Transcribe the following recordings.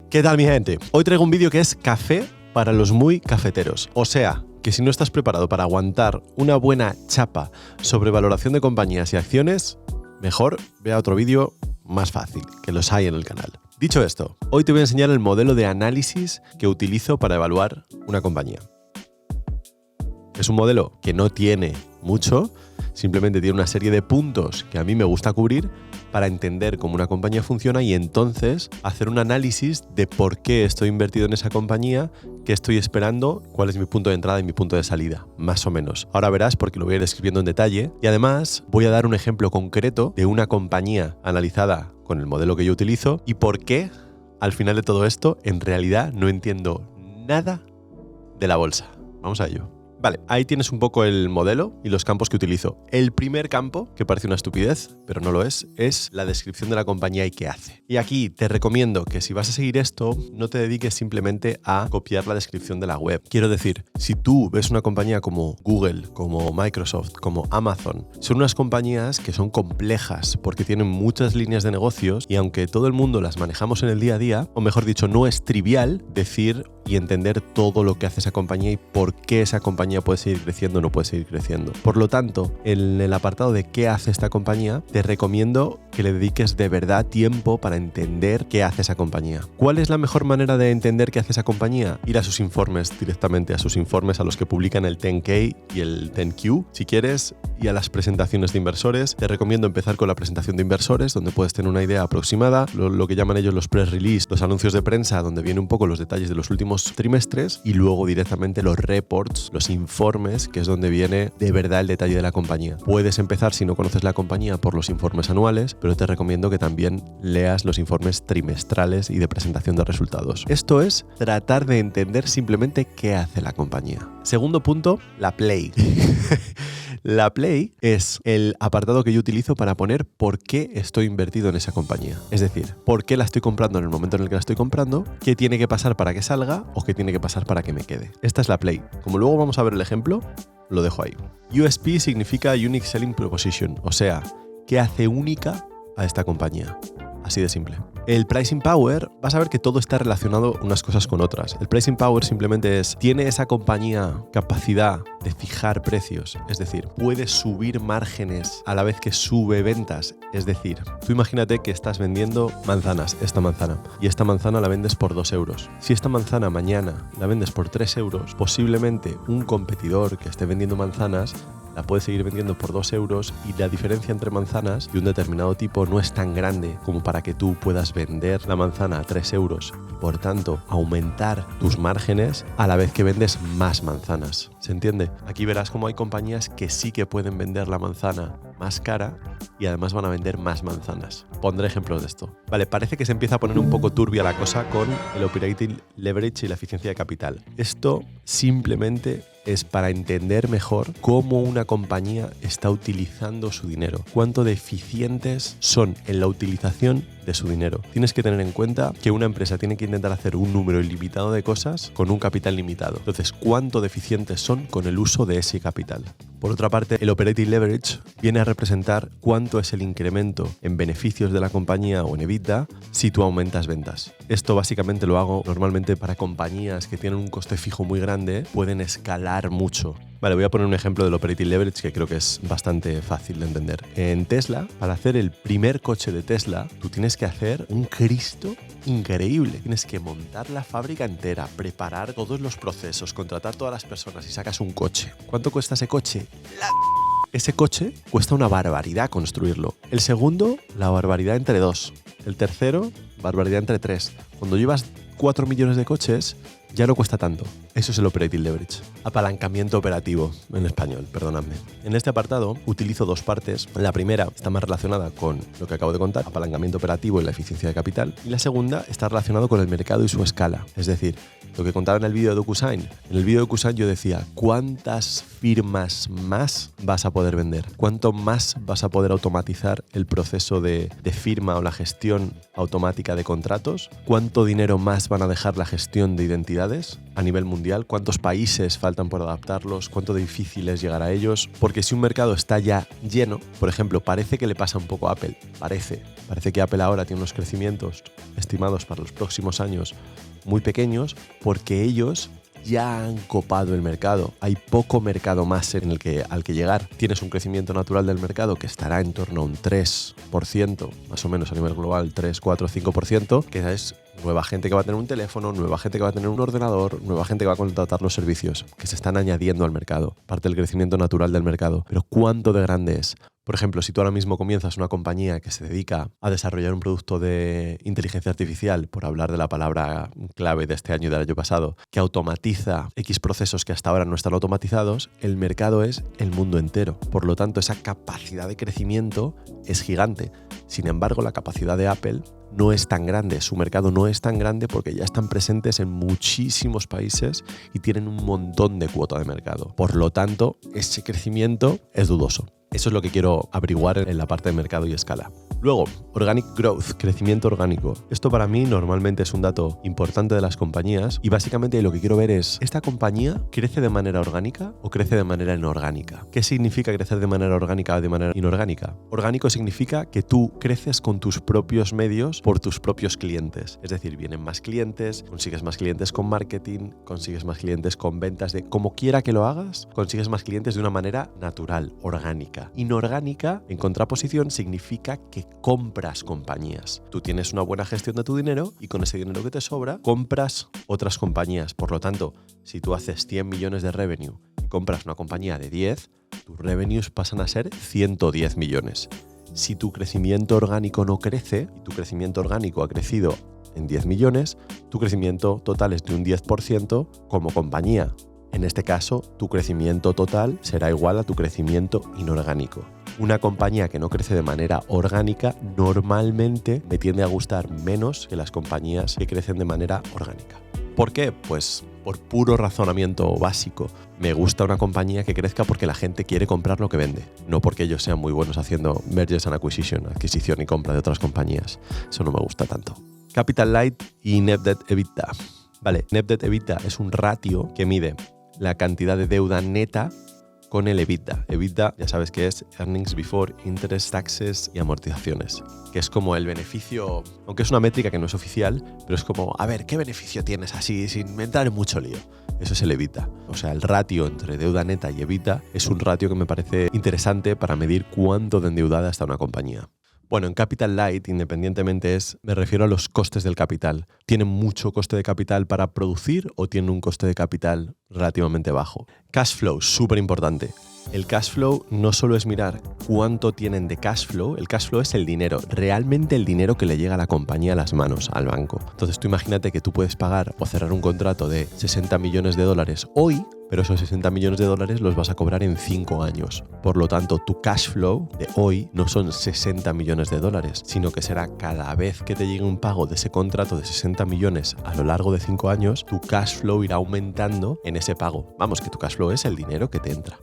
¿Qué tal, mi gente? Hoy traigo un vídeo que es café para los muy cafeteros. O sea, que si no estás preparado para aguantar una buena chapa sobre valoración de compañías y acciones, mejor vea otro vídeo más fácil, que los hay en el canal. Dicho esto, hoy te voy a enseñar el modelo de análisis que utilizo para evaluar una compañía. Es un modelo que no tiene mucho, simplemente tiene una serie de puntos que a mí me gusta cubrir para entender cómo una compañía funciona y entonces hacer un análisis de por qué estoy invertido en esa compañía, qué estoy esperando, cuál es mi punto de entrada y mi punto de salida, más o menos. Ahora verás porque lo voy a ir describiendo en detalle y además voy a dar un ejemplo concreto de una compañía analizada con el modelo que yo utilizo y por qué al final de todo esto en realidad no entiendo nada de la bolsa. Vamos a ello. Vale, ahí tienes un poco el modelo y los campos que utilizo. El primer campo, que parece una estupidez, pero no lo es la descripción de la compañía y qué hace. Y aquí te recomiendo que si vas a seguir esto, no te dediques simplemente a copiar la descripción de la web. Quiero decir, si tú ves una compañía como Google, como Microsoft, como Amazon, son unas compañías que son complejas porque tienen muchas líneas de negocios y aunque todo el mundo las manejamos en el día a día, o mejor dicho, no es trivial decir y entender todo lo que hace esa compañía y por qué esa compañía puede seguir creciendo o no puede seguir creciendo. Por lo tanto, en el apartado de qué hace esta compañía, te recomiendo que le dediques de verdad tiempo para entender qué hace esa compañía. ¿Cuál es la mejor manera de entender qué hace esa compañía? Ir a sus informes directamente, a sus informes a los que publican el 10K y el 10Q, si quieres, y a las presentaciones de inversores. Te recomiendo empezar con la presentación de inversores, donde puedes tener una idea aproximada, lo que llaman ellos los press release, los anuncios de prensa, donde vienen un poco los detalles de los últimos trimestres, y luego directamente los reports, los informes, que es donde viene de verdad el detalle de la compañía. Puedes empezar, si no conoces la compañía, por los informes anuales, pero te recomiendo que también leas los informes trimestrales y de presentación de resultados. Esto es tratar de entender simplemente qué hace la compañía. Segundo punto, la play. La play es el apartado que yo utilizo para poner por qué estoy invertido en esa compañía. Es decir, por qué la estoy comprando en el momento en el que la estoy comprando, qué tiene que pasar para que salga o qué tiene que pasar para que me quede. Esta es la play. Como luego vamos a ver el ejemplo, lo dejo ahí. USP significa Unique Selling Proposition, o sea, ¿qué hace única a esta compañía? Así de simple. El pricing power, vas a ver que todo está relacionado unas cosas con otras. El pricing power simplemente es, ¿tiene esa compañía capacidad de fijar precios? Es decir, ¿puede subir márgenes a la vez que sube ventas? Es decir, tú imagínate que estás vendiendo manzanas, esta manzana, y esta manzana la vendes por 2 euros. Si esta manzana mañana la vendes por 3 euros, posiblemente un competidor que esté vendiendo manzanas la puede seguir vendiendo por 2 euros y la diferencia entre manzanas de un determinado tipo no es tan grande como para que tú puedas vender la manzana a 3 euros y por tanto aumentar tus márgenes a la vez que vendes más manzanas. ¿Se entiende? Aquí verás cómo hay compañías que sí que pueden vender la manzana más cara y además van a vender más manzanas. Pondré ejemplos de esto. Vale, parece que se empieza a poner un poco turbia la cosa con el operating leverage y la eficiencia de capital. Esto simplemente es para entender mejor cómo una compañía está utilizando su dinero, cuánto de eficientes son en la utilización de su dinero. Tienes que tener en cuenta que una empresa tiene que intentar hacer un número ilimitado de cosas con un capital limitado. Entonces, ¿cuánto de eficientes son con el uso de ese capital? Por otra parte, el operating leverage viene a representar cuánto es el incremento en beneficios de la compañía o en EBITDA si tú aumentas ventas. Esto básicamente lo hago normalmente para compañías que tienen un coste fijo muy grande, pueden escalar mucho. Vale, voy a poner un ejemplo del operating leverage que creo que es bastante fácil de entender. En Tesla, para hacer el primer coche de Tesla, tú tienes que hacer un Cristo increíble. Tienes que montar la fábrica entera, preparar todos los procesos, contratar todas las personas y sacas un coche. ¿Cuánto cuesta ese coche? Ese coche cuesta una barbaridad construirlo. El segundo, la barbaridad entre 2. El tercero, barbaridad entre 3. Cuando llevas 4 millones de coches, ya no cuesta tanto. Eso es el operating leverage. Apalancamiento operativo, en español, perdonadme. En este apartado utilizo dos partes. La primera está más relacionada con lo que acabo de contar, apalancamiento operativo y la eficiencia de capital. Y la segunda está relacionada con el mercado y su escala. Es decir, lo que contaba en el vídeo de DocuSign. En el vídeo de DocuSign yo decía, ¿cuántas firmas más vas a poder vender? ¿Cuánto más vas a poder automatizar el proceso de firma o la gestión automática de contratos? ¿Cuánto dinero más van a dejar la gestión de identidades a nivel mundial? ¿Cuántos países faltan por adaptarlos? ¿Cuánto difícil es llegar a ellos? Porque si un mercado está ya lleno, por ejemplo, parece que le pasa un poco a Apple. Parece que Apple ahora tiene unos crecimientos estimados para los próximos años muy pequeños porque ellos ya han copado el mercado. Hay poco mercado más al que llegar. Tienes un crecimiento natural del mercado que estará en torno a un 3%, más o menos a nivel global, 3, 4, 5%, que es nueva gente que va a tener un teléfono, nueva gente que va a tener un ordenador, nueva gente que va a contratar los servicios, que se están añadiendo al mercado, parte del crecimiento natural del mercado. Pero ¿cuánto de grande es? Por ejemplo, si tú ahora mismo comienzas una compañía que se dedica a desarrollar un producto de inteligencia artificial, por hablar de la palabra clave de este año y del año pasado, que automatiza X procesos que hasta ahora no están automatizados, el mercado es el mundo entero. Por lo tanto, esa capacidad de crecimiento es gigante. Sin embargo, la capacidad de Apple no es tan grande, su mercado no es tan grande porque ya están presentes en muchísimos países y tienen un montón de cuota de mercado. Por lo tanto, ese crecimiento es dudoso. Eso es lo que quiero averiguar en la parte de mercado y escala. Luego, organic growth, crecimiento orgánico. Esto para mí normalmente es un dato importante de las compañías y básicamente lo que quiero ver es, ¿esta compañía crece de manera orgánica o crece de manera inorgánica? ¿Qué significa crecer de manera orgánica o de manera inorgánica? Orgánico significa que tú creces con tus propios medios por tus propios clientes. Es decir, vienen más clientes, consigues más clientes con marketing, consigues más clientes con ventas, de como quiera que lo hagas, consigues más clientes de una manera natural, orgánica. Inorgánica, en contraposición, significa que compras compañías. Tú tienes una buena gestión de tu dinero y con ese dinero que te sobra, compras otras compañías. Por lo tanto, si tú haces 100 millones de revenue y compras una compañía de 10, tus revenues pasan a ser 110 millones. Si tu crecimiento orgánico no crece y tu crecimiento orgánico ha crecido en 10 millones, tu crecimiento total es de un 10% como compañía. En este caso, tu crecimiento total será igual a tu crecimiento inorgánico. Una compañía que no crece de manera orgánica normalmente me tiende a gustar menos que las compañías que crecen de manera orgánica. ¿Por qué? Pues por puro razonamiento básico. Me gusta una compañía que crezca porque la gente quiere comprar lo que vende, no porque ellos sean muy buenos haciendo mergers and acquisition, adquisición y compra de otras compañías. Eso no me gusta tanto. Capital Light y Net Debt EBITDA. Vale, Net Debt EBITDA es un ratio que mide la cantidad de deuda neta con el EBITDA. EBITDA, ya sabes que es Earnings Before Interest, Taxes y Amortizaciones, que es como el beneficio, aunque es una métrica que no es oficial, pero es como, a ver, ¿qué beneficio tienes así sin entrar en mucho lío? Eso es el EBITDA. O sea, el ratio entre deuda neta y EBITDA es un ratio que me parece interesante para medir cuánto de endeudada está una compañía. Bueno, en Capital Light, independientemente me refiero a los costes del capital. ¿Tienen mucho coste de capital para producir o tienen un coste de capital relativamente bajo? Cash flow, súper importante. El cash flow no solo es mirar cuánto tienen de cash flow, el cash flow es el dinero, realmente el dinero que le llega a la compañía a las manos, al banco. Entonces tú imagínate que tú puedes pagar o cerrar un contrato de 60 millones de dólares hoy, pero esos 60 millones de dólares los vas a cobrar en 5 años. Por lo tanto, tu cash flow de hoy no son 60 millones de dólares, sino que será cada vez que te llegue un pago de ese contrato de 60 millones a lo largo de 5 años, tu cash flow irá aumentando en ese pago. Vamos, que tu cash flow es el dinero que te entra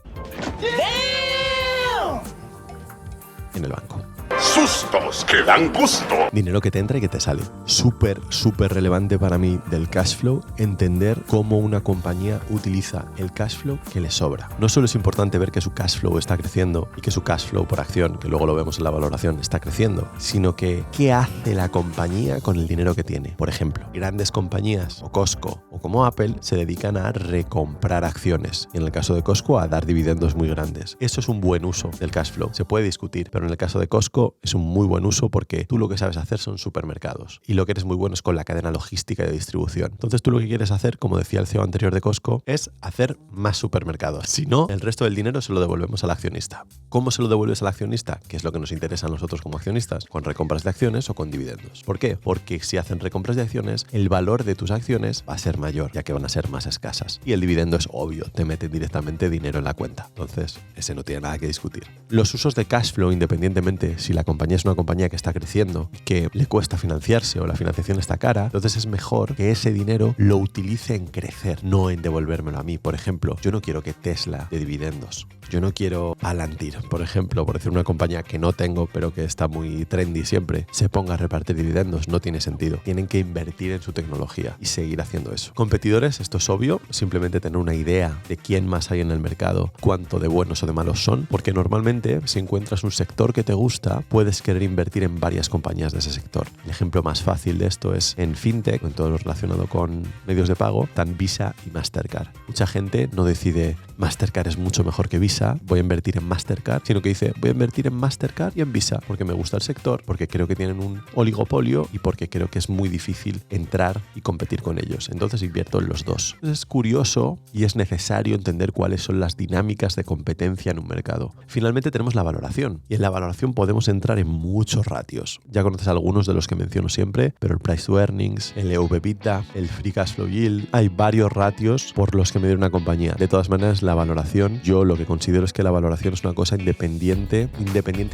en el banco. ¡Sustos que dan gusto! Dinero que te entra y que te sale. Súper relevante para mí del cash flow entender cómo una compañía utiliza el cash flow que le sobra. No solo es importante ver que su cash flow está creciendo y que su cash flow por acción, que luego lo vemos en la valoración, está creciendo, sino que qué hace la compañía con el dinero que tiene. Por ejemplo, grandes compañías o Costco o como Apple se dedican a recomprar acciones y en el caso de Costco a dar dividendos muy grandes. Eso es un buen uso del cash flow. Se puede discutir, pero en el caso de Costco es un muy buen uso porque tú lo que sabes hacer son supermercados y lo que eres muy bueno es con la cadena logística y de distribución. Entonces tú lo que quieres hacer, como decía el CEO anterior de Costco, es hacer más supermercados. Si no, el resto del dinero se lo devolvemos al accionista. ¿Cómo se lo devuelves al accionista? Que es lo que nos interesa a nosotros como accionistas, con recompras de acciones o con dividendos. ¿Por qué? Porque si hacen recompras de acciones, el valor de tus acciones va a ser mayor, ya que van a ser más escasas. Y el dividendo es obvio, te meten directamente dinero en la cuenta. Entonces, ese no tiene nada que discutir. Los usos de cash flow, independientemente si la compañía compañía es una compañía que está creciendo, que le cuesta financiarse o la financiación está cara, entonces es mejor que ese dinero lo utilice en crecer, no en devolvérmelo a mí. Por ejemplo, yo no quiero que Tesla dé dividendos. Yo no quiero Palantir, por ejemplo, por decir una compañía que no tengo, pero que está muy trendy siempre, se ponga a repartir dividendos. No tiene sentido. Tienen que invertir en su tecnología y seguir haciendo eso. Competidores, esto es obvio, simplemente tener una idea de quién más hay en el mercado, cuánto de buenos o de malos son, porque normalmente si encuentras un sector que te gusta, puedes querer invertir en varias compañías de ese sector. El ejemplo más fácil de esto es en FinTech, en todo lo relacionado con medios de pago, están Visa y Mastercard. Mucha gente no decide Mastercard es mucho mejor que Visa, voy a invertir en Mastercard, sino que dice voy a invertir en Mastercard y en Visa porque me gusta el sector, porque creo que tienen un oligopolio y porque creo que es muy difícil entrar y competir con ellos. Entonces invierto en los dos. Es curioso y es necesario entender cuáles son las dinámicas de competencia en un mercado. Finalmente tenemos la valoración y en la valoración podemos entrar en muchos ratios. Ya conoces algunos de los que menciono siempre, pero el price to earnings, el EV/EBITDA, el free cash flow yield, hay varios ratios por los que medir una compañía. De todas maneras, la valoración, yo lo que considero es que la valoración es una cosa independiente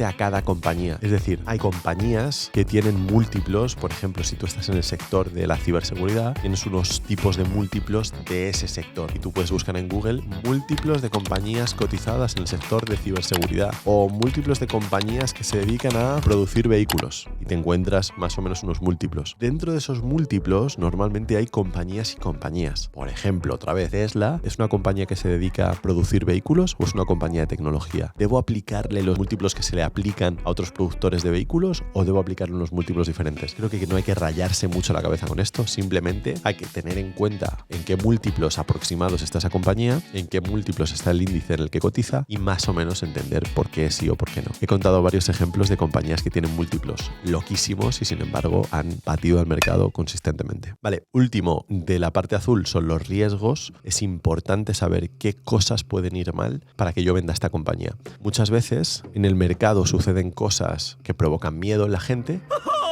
a cada compañía. Es decir, hay compañías que tienen múltiplos, por ejemplo, si tú estás en el sector de la ciberseguridad, tienes unos tipos de múltiplos de ese sector y tú puedes buscar en Google múltiplos de compañías cotizadas en el sector de ciberseguridad o múltiplos de compañías que se dedican a producir vehículos y te encuentras más o menos unos múltiplos. Dentro de esos múltiplos normalmente hay compañías y compañías. Por ejemplo, otra vez, Tesla es una compañía que se dedica a producir vehículos o es una compañía de tecnología. ¿Debo aplicarle los múltiplos que se le aplican a otros productores de vehículos o debo aplicarle unos múltiplos diferentes? Creo que no hay que rayarse mucho la cabeza con esto, simplemente hay que tener en cuenta en qué múltiplos aproximados está esa compañía, en qué múltiplos está el índice en el que cotiza y más o menos entender por qué sí o por qué no. He contado varios ejemplos de compañías que tienen múltiplos loquísimos y sin embargo han batido al mercado consistentemente. Vale, último de la parte azul son los riesgos. Es importante saber qué cosas pueden ir mal para que yo venda esta compañía. Muchas veces en el mercado suceden cosas que provocan miedo en la gente.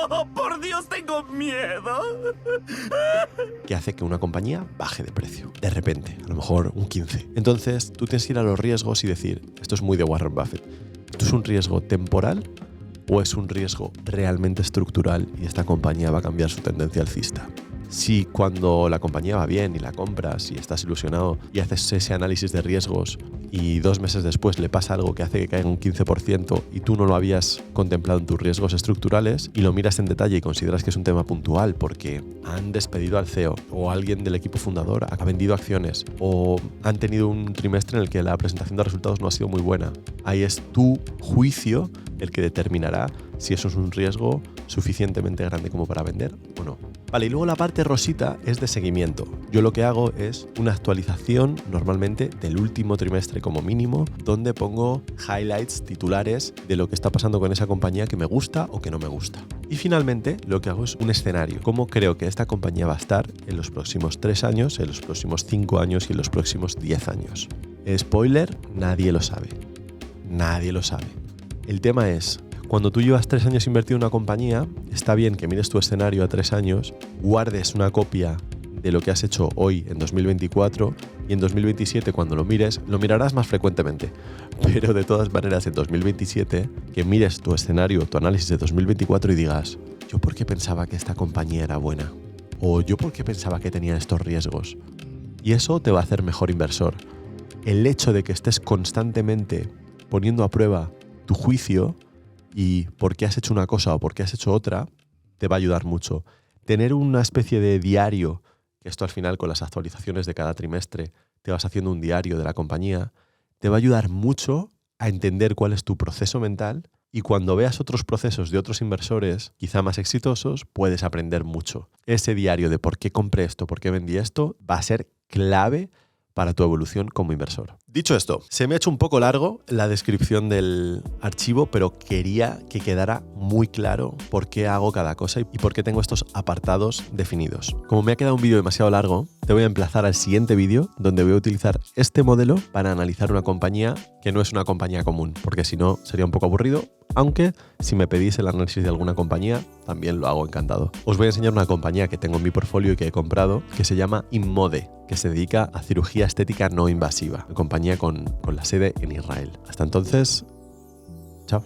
¡Oh, por Dios, tengo miedo! Que hace que una compañía baje de precio. De repente, a lo mejor un 15. Entonces, tú tienes que ir a los riesgos y decir, esto es muy de Warren Buffett, ¿esto es un riesgo temporal o es un riesgo realmente estructural y esta compañía va a cambiar su tendencia alcista? Si cuando la compañía va bien y la compras y estás ilusionado y haces ese análisis de riesgos y 2 meses después le pasa algo que hace que caiga un 15% y tú no lo habías contemplado en tus riesgos estructurales y lo miras en detalle y consideras que es un tema puntual porque han despedido al CEO o alguien del equipo fundador ha vendido acciones o han tenido un trimestre en el que la presentación de resultados no ha sido muy buena, ahí es tu juicio el que determinará si eso es un riesgo suficientemente grande como para vender o no. Vale, y luego la parte rosita es de seguimiento. Yo lo que hago es una actualización normalmente del último trimestre como mínimo, donde pongo highlights, titulares de lo que está pasando con esa compañía que me gusta o que no me gusta. Y finalmente lo que hago es un escenario. ¿Cómo creo que esta compañía va a estar en los próximos 3 años, en los próximos 5 años y en los próximos 10 años? Spoiler, nadie lo sabe. Nadie lo sabe. El tema es, cuando tú llevas 3 años invertido en una compañía, está bien que mires tu escenario a 3 años, guardes una copia de lo que has hecho hoy en 2024 y en 2027 cuando lo mires, lo mirarás más frecuentemente. Pero de todas maneras en 2027 que mires tu escenario, tu análisis de 2024 y digas, ¿yo por qué pensaba que esta compañía era buena? ¿O yo por qué pensaba que tenía estos riesgos? Y eso te va a hacer mejor inversor. El hecho de que estés constantemente poniendo a prueba tu juicio y por qué has hecho una cosa o por qué has hecho otra, te va a ayudar mucho. Tener una especie de diario, que esto al final con las actualizaciones de cada trimestre te vas haciendo un diario de la compañía, te va a ayudar mucho a entender cuál es tu proceso mental y cuando veas otros procesos de otros inversores, quizá más exitosos, puedes aprender mucho. Ese diario de por qué compré esto, por qué vendí esto, va a ser clave para tu evolución como inversor. Dicho esto, se me ha hecho un poco largo la descripción del archivo, pero quería que quedara muy claro por qué hago cada cosa y por qué tengo estos apartados definidos. Como me ha quedado un vídeo demasiado largo, te voy a emplazar al siguiente vídeo donde voy a utilizar este modelo para analizar una compañía que no es una compañía común, porque si no sería un poco aburrido, aunque si me pedís el análisis de alguna compañía, también lo hago encantado. Os voy a enseñar una compañía que tengo en mi portfolio y que he comprado, que se llama Inmode, que se dedica a cirugía estética no invasiva, una compañía con la sede en Israel. Hasta entonces, chao.